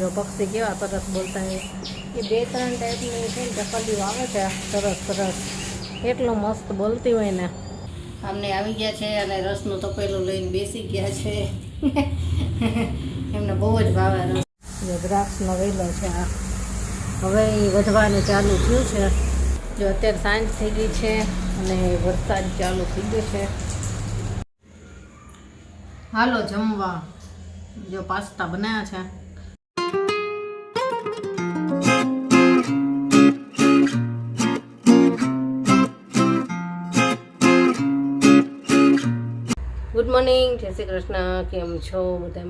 જો પક્ષી કેવા સરસ બોલતા હોય એ 2-3 ટાઈપની છે ને ચકલીઓ આવે છે સરસ સરસ, એટલું મસ્ત બોલતી હોય ને. અમને આવી ગયા છે અને રસનું તપેલું લઈને બેસી ગયા છે. એમને બહુ જ ભાવે રસ. જો દ્રાક્ષનો વેલો છે આ, હવે એ વધવાનું ચાલુ થયું છે. જો અત્યારે સાંજ થઈ ગઈ છે અને વરસાદ ચાલુ થઈ ગયો છે. હાલો જમવા. જો પાસ્તા બનાવ્યા છે. ગુડ મોર્નિંગ, જય શ્રી કૃષ્ણ. કેમ છો બધા?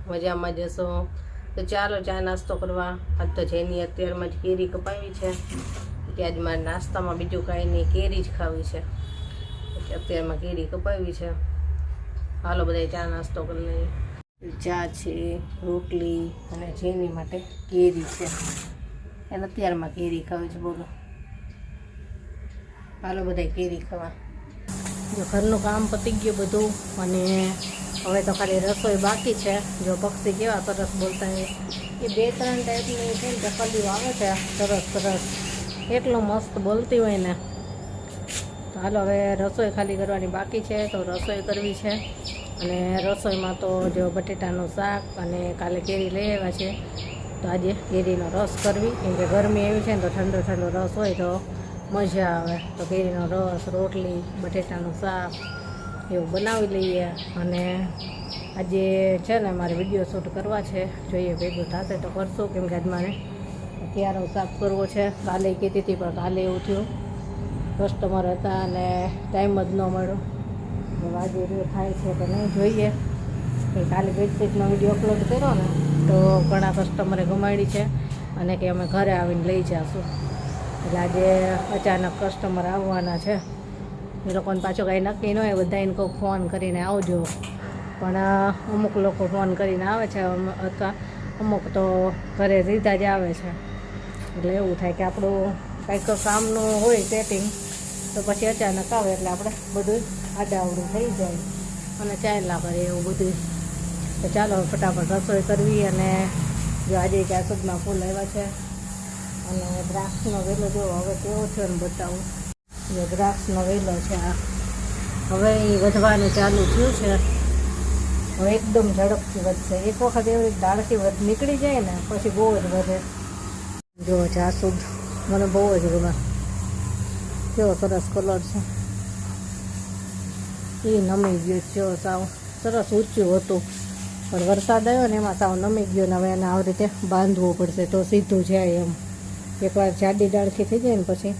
મજામાં જશો તો ચાલો ચા નાસ્તો કરવા. આજ તો જેની અત્યારમાં જ કેરી કપાવી છે કે આજ મારે નાસ્તામાં બીજું કાંઈ નહીં, કેરી જ ખાવી છે. અત્યારમાં કેરી કપાવી છે. હાલો બધા ચા નાસ્તો કરી લઈએ. ચા છે, રોટલી અને જેની માટે કેરી છે. એને અત્યારમાં કેરી ખાવી છે. બોલો, હાલો બધા કેરી ખાવા. જો ઘરનું કામ પતી ગયું બધું અને હવે તો ખાલી રસોઈ બાકી છે. જો પક્ષી કેવા સરસ બોલતા હોય એ 2-3 ટાઈપની છે ને ચકલીઓ આવે છે સરસ સરસ, એટલું મસ્ત બોલતી હોય ને. તો હાલો હવે રસોઈ ખાલી કરવાની બાકી છે, તો રસોઈ કરવી છે. અને રસોઈમાં તો જો બટેટાનું શાક અને કાલે કેરી લઈ આવ્યા છે તો આજે કેરીનો રસ કરવી, કેમ કે ગરમી એવી છે ને તો ઠંડો ઠંડો રસ હોય તો મજા આવે. તો કેરીનો રસ, રોટલી, બટેટાનું શાક એવું બનાવી લઈએ. અને આજે છે ને મારે વિડીયો શૂટ કરવા છે, જોઈએ ભેગું થશે તો કરશું, કેમ કે આજ મારે ક્યારો સાફ કરવો છે. કાલે કહેતી હતી પણ કાલે એવું થયું કસ્ટમર હતા અને ટાઈમ જ ન મળ્યો. આજે એવું થાય છે કે નહીં જોઈએ. કે કાલે બેડશીટનો વિડીયો અપલોડ કર્યો ને તો ઘણા કસ્ટમરે ગુમાડી છે અને કે અમે ઘરે આવીને લઈ જઈશું. એટલે આજે અચાનક કસ્ટમર આવવાના છે. એ લોકોને પાછું કાંઈ નક્કી ન હોય, બધાને કોઈ ફોન કરીને આવજો, પણ અમુક લોકો ફોન કરીને આવે છે અથવા અમુક તો ઘરે સીધા જ આવે છે. એટલે એવું થાય કે આપણું કંઈક કામનું હોય સેટિંગ તો પછી અચાનક આવે એટલે આપણે બધું આડાવડું થઈ જાય અને ચાલ્યા કરે એવું બધું. તો ચાલો ફટાફટ રસોઈ કરવી. અને જો આજે ક્યાં સુધમાં ફૂલ આવ્યા છે અને દ્રાક્ષનો વેલો જો હવે કેવો છે ને બતાવું. જો દ્રાક્ષનો વેલો છે આ, હવે એ વધવાનું ચાલુ થયું છે. હવે એકદમ ઝડપથી વધશે. એક વખત એવી દાળથી નીકળી જાય ને પછી બહુ જ વધે. જો જાસૂદ મને બહુ જ ગમે, કેવો સરસ કલર છે. એ નમી ગયું છે સાવ, સરસ ઊંચું હતું પણ વરસાદ આવ્યો ને એમાં સાવ નમી ગયો ને હવે એને આવી રીતે બાંધવું પડશે તો સીધું જાય એમ. એકવાર જાડી ડાળખી થઈ જાય ને પછી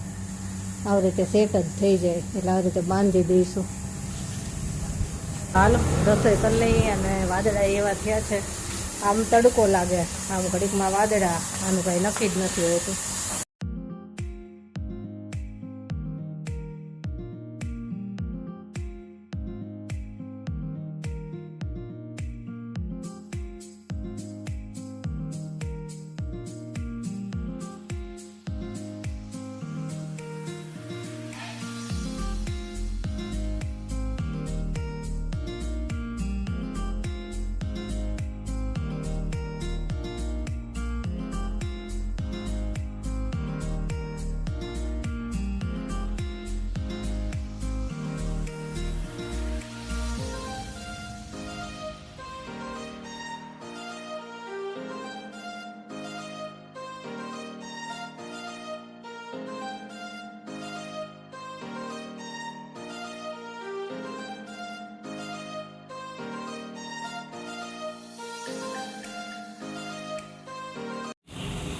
આવી રીતે સેટ જ થઈ જાય, એટલે આવી રીતે બાંધી દઈશું. હાલો રસોઈ કરી લઈએ. અને વાદળા એવા થયા છે, આમ તડકો લાગે, આમ ઘડીકમાં વાદળા, આનું કાંઈ નક્કી જ નથી હોતું.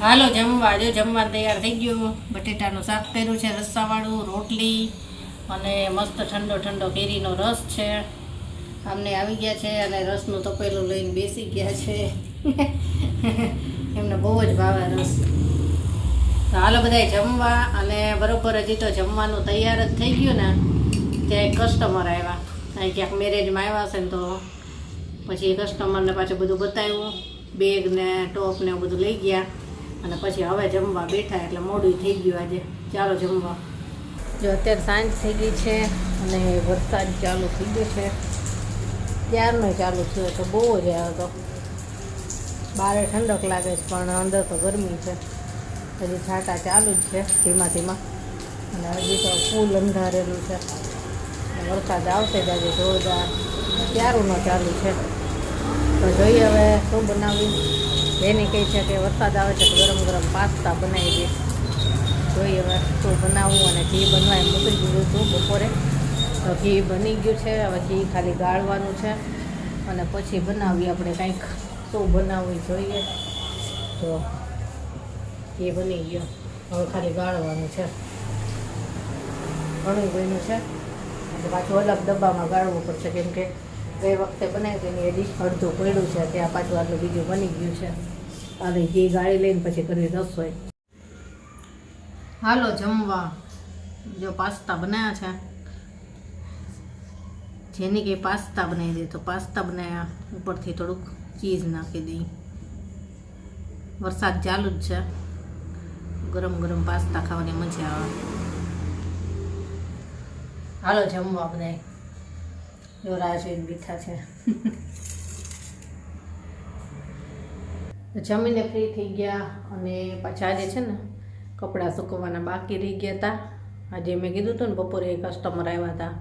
હાલો જમવા. જો જમવા તૈયાર થઈ ગયું. બટેટાનું શાક કર્યું છે રસ્સાવાળું, રોટલી અને મસ્ત ઠંડો ઠંડો કેરીનો રસ છે. અમને આવી ગયા છે અને રસનું તપેલું લઈને બેસી ગયા છે. એમને બહુ જ ભાવે રસ. તો હાલો બધાય જમવા. અને બરોબર હજી તો જમવાનું તૈયાર જ થઈ ગયું ને ત્યાં એક કસ્ટમર આવ્યા. અહીં ક્યાંક મેરેજમાં આવ્યા હશે ને તો પછી કસ્ટમરને પાછું બધું બતાવ્યું, બેગ ને ટોપ ને બધું લઈ ગયા અને પછી હવે જમવા બેઠા એટલે મોડું થઈ ગયું આજે. ચાલો જમવા. જો અત્યારે સાંજ થઈ ગઈ છે અને વરસાદ ચાલુ થઈ ગયો છે. ત્યારનો ચાલુ થયો તો બહુ જ આવ્યો હતો. બહાર ઠંડક લાગે છે પણ અંદર તો ગરમી છે. હજી છાંટા ચાલુ જ છે ધીમા ધીમા, અને હજી તો ફૂલ અંધારેલું છે. વરસાદ આવશે જ આજે જોરદાર, ત્યારું ન ચાલુ છે. તો જોઈએ હવે શું બનાવ્યું. એની કહે છે કે વરસાદ આવે છે તો ગરમ ગરમ પાસ્તા બનાવી દઈશ. જોઈએ હવે શું બનાવવું. અને ઘી બનવા એમ મૂકી દીધું હતું બપોરે, તો ઘી બની ગયું છે. હવે ઘી ખાલી ગાળવાનું છે અને પછી બનાવીએ આપણે કંઈક. શું બનાવવું જોઈએ. તો ઘી બની ગયો, હવે ખાલી ગાળવાનું છે. ઘણું બન્યું છે એટલે પાછું અલગ ડબ્બામાં ગાળવું પડશે, કેમ કે ગઈ વખતે બનાવી તેની હજી અડધું પડ્યું છે, ત્યાં પાછું આટલું બીજું બની ગયું છે. અને ઘી ગાળી લઈને પછી કરી રસોઈ. હાલો જમવા. જો પાસ્તા બનાવ્યા છે. જેની કે પાસ્તા બનાવી દે તો પાસ્તા બનાવ્યા. ઉપરથી થોડુંક ચીઝ નાખી દઈ. વરસાદ ચાલુ જ છે, ગરમ ગરમ પાસ્તા ખાવાની મજા આવે. હાલો જમવા બધા. જો રાહ જોઈને બેઠા છે. જમીને ફ્રી થઈ ગયા અને પાછા આજે છે ને કપડાં સુકવવાના બાકી રહી ગયા હતા. આજે મેં કીધું હતું ને બપોરે કસ્ટમર આવ્યા હતા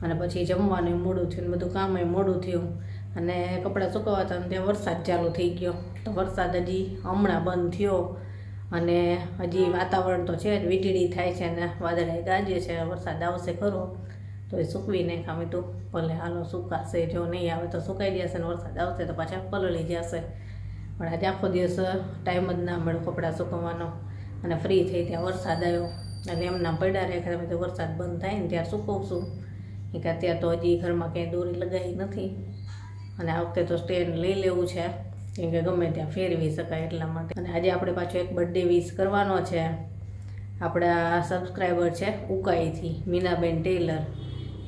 અને પછી જમવાનું મોડું થયું ને બધું કામ મોડું થયું અને કપડાં સુકવવા હતા ને ત્યાં વરસાદ ચાલુ થઈ ગયો. તો વરસાદ હજી હમણાં બંધ થયો અને હજી વાતાવરણ તો છે જ, વીજળી થાય છે ને વાદળાઈ ગાજે છે. વરસાદ આવશે ખરો તો એ સૂકવી નાખામે તો ભલે હાલો સુકાશે. જો નહીં આવે તો સુકાઈ જશે ને વરસાદ આવશે તો પાછા પલળી જશે. પણ આજે આખો દિવસ ટાઈમ જ ના મળ્યો કપડાં સુકવવાનો અને ફ્રી થઈ ત્યાં વરસાદ આવ્યો એટલે એમના પડ્યા રહે. તમે તો વરસાદ બંધ થાય ને ત્યારે સૂકવશું. કે અત્યારે તો હજી ઘરમાં ક્યાંય દોરી લગાવી નથી અને આ વખતે તો સ્ટેન્ડ લઈ લેવું છે, કેમ કે ગમે ત્યાં ફેરવી શકાય એટલા માટે. અને આજે આપણે પાછો એક બર્થડે વિશ કરવાનો છે. આપણા સબસ્ક્રાઈબર છે ઉકાઈથી, મીનાબેન ટેલર.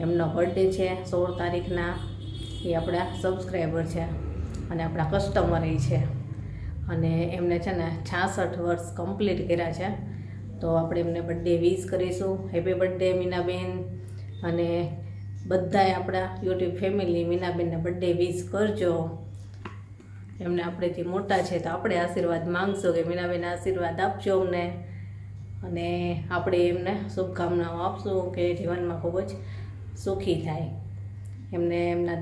એમનો બર્થડે છે 16 તારીખના. એ આપણા સબસ્ક્રાઈબર છે અને આપણા કસ્ટમર છે. અને એમને છે ને 66 વર્ષ કમ્પ્લીટ કર્યા છે. તો આપણે એમને બર્થડે વિશ કરીશું. Happy birthday Minaben. અને બધાએ આપણા યુટ્યુબ ફેમિલી મીનાબેનને બર્થડે વિશ કરજો. એમને આપણેથી મોટા છે તો આપણે આશીર્વાદ માંગશો કે મીનાબેન આશીર્વાદ આપજો અમને, અને આપણે એમને શુભકામનાઓ આપશું કે જીવનમાં ખૂબ જ સુખી થાય. એમને એમના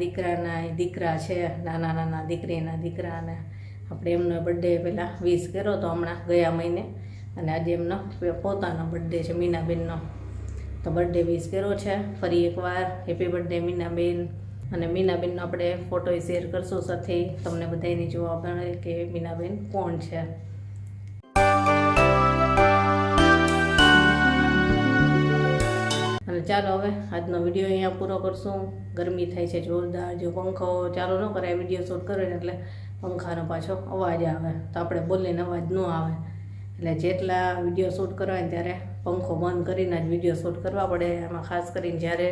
દીકરા છે, નાના નાના દીકરીના દીકરાને આપણે એમનો બર્થડે પહેલાં વિશ કર્યો તો હમણાં ગયા મહિને, અને આજે એમનો પોતાનો બર્થડે છે મીનાબેનનો. તો બર્થડે વિશ કર્યો છે ફરી એકવાર. Happy birthday Minaben. અને મીનાબેનનો આપણે ફોટો શેર કરશું સાથે, તમને બધાને જોવા મળે કે મીનાબેન કોણ છે. અને ચાલો હવે આજનો વિડીયો અહીંયા પૂરો કરશું. ગરમી થાય છે જોરદાર. જો પંખો ચાલુ ન કરાય વિડીયો શૂટ કરે ને એટલે પંખાનો પાછો અવાજ આવે, તો આપણે બોલીને અવાજ ન આવે. એટલે જેટલા વિડીયો શૂટ કરવા ને ત્યારે પંખો બંધ કરીને જ વિડીયો શૂટ કરવા પડે. એમાં ખાસ કરીને જ્યારે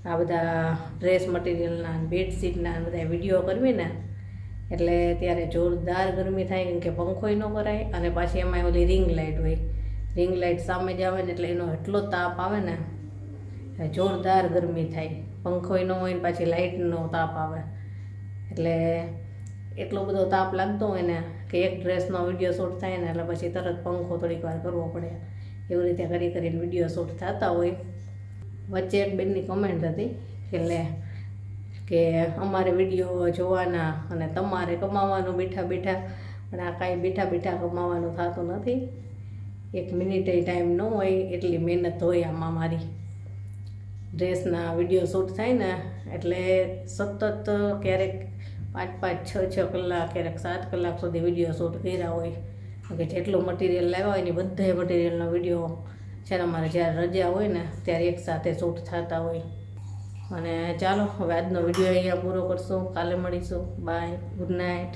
આ બધા ડ્રેસ મટીરિયલના, બેડશીટના બધા વિડીયો કરવી ને એટલે ત્યારે જોરદાર ગરમી થાય, કેમ કે પંખોય ન કરાય અને પાછી એમાં ઓલી રિંગ લાઇટ હોય. રિંગ લાઇટ સામે જ આવે ને એટલે એનો એટલો તાપ આવે ને જોરદાર ગરમી થાય. પંખોય ન હોય ને પાછી લાઇટનો તાપ આવે એટલે એટલો બધો તાપ લાગતો હોય ને કે એક ડ્રેસનો વિડીયો શૂટ થાય ને એટલે પછી તરત પંખો થોડીક વાર કરવો પડે. એવી રીતે કરીને વિડીયો શૂટ થતા હોય. વચ્ચે એક બેનની કમેન્ટ હતી એટલે કે અમારે વિડીયો જોવાના અને તમારે કમાવાનું બેઠા બેઠા, પણ આ કાંઈ બેઠા બેઠા કમાવાનું થતું નથી. 1 મિનિટે ટાઈમ ન હોય એટલી મહેનત હોય આમાં મારી. ડ્રેસના વિડીયો શૂટ થાય ને એટલે સતત ક્યારેક 5-5, 6-6 કલાક, ક્યારેક 7 કલાક સુધી વિડીયો શૂટ કર્યા હોય. કે જેટલું મટીરિયલ લાવ્યા હોય ને બધા મટીરિયલનો વિડીયો છે ને અમારે જ્યારે રજા હોય ને ત્યારે એકસાથે શૂટ થતા હોય. અને ચાલો હવે આજનો વિડીયો અહીંયા પૂરો કરશું. કાલે મળીશું. Bye, good night.